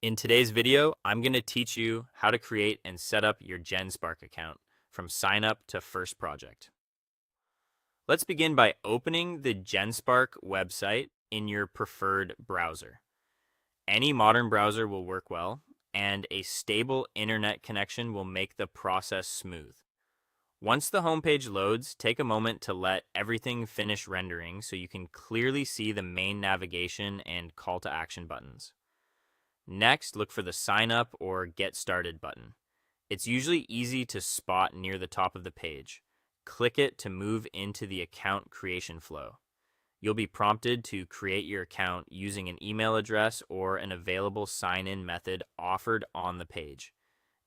In today's video, I'm going to teach you how to create and set up your Genspark account from sign up to first project. Let's begin by opening the Genspark website in your preferred browser. Any modern browser will work well, and a stable internet connection will make the process smooth. Once the homepage loads, take a moment to let everything finish rendering so you can clearly see the main navigation and call to action buttons. Next, look for the Sign Up or Get Started button. It's usually easy to spot near the top of the page. Click it to move into the account creation flow. You'll be prompted to create your account using an email address or an available sign-in method offered on the page.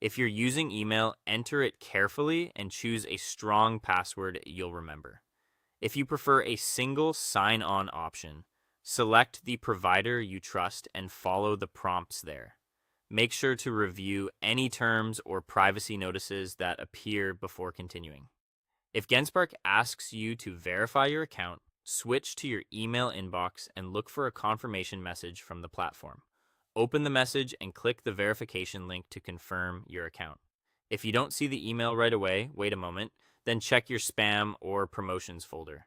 If you're using email, enter it carefully and choose a strong password you'll remember. If you prefer a single sign-on option, select the provider you trust and follow the prompts there. Make sure to review any terms or privacy notices that appear before continuing. If Genspark asks you to verify your account, switch to your email inbox and look for a confirmation message from the platform. Open the message and click the verification link to confirm your account. If you don't see the email right away, wait a moment, then check your spam or promotions folder.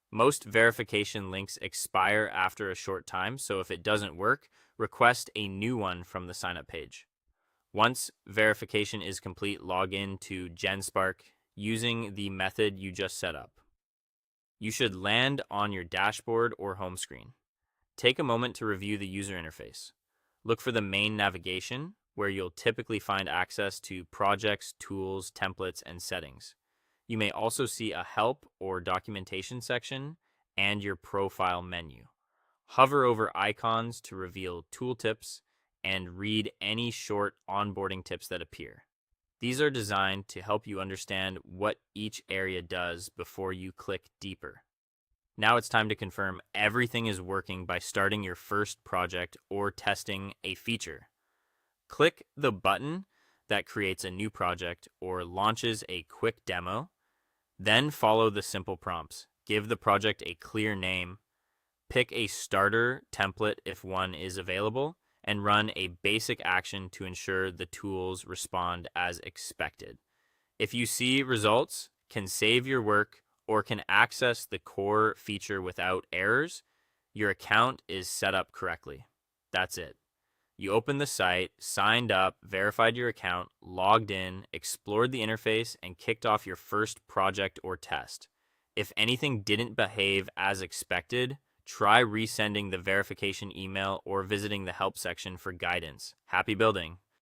Most verification links expire after a short time, so if it doesn't work, request a new one from the sign-up page. Once verification is complete, log in to Genspark using the method you just set up. You should land on your dashboard or home screen. Take a moment to review the user interface. Look for the main navigation, where you'll typically find access to projects, tools, templates, and settings. You may also see a help or documentation section and your profile menu. Hover over icons to reveal tooltips and read any short onboarding tips that appear. These are designed to help you understand what each area does before you click deeper. Now it's time to confirm everything is working by starting your first project or testing a feature. Click the button that creates a new project or launches a quick demo. Then follow the simple prompts. Give the project a clear name, pick a starter template if one is available, and run a basic action to ensure the tools respond as expected. If you see results, can save your work, or can access the core feature without errors, your account is set up correctly. That's it. You opened the site, signed up, verified your account, logged in, explored the interface, and kicked off your first project or test. If anything didn't behave as expected, try resending the verification email or visiting the help section for guidance. Happy building!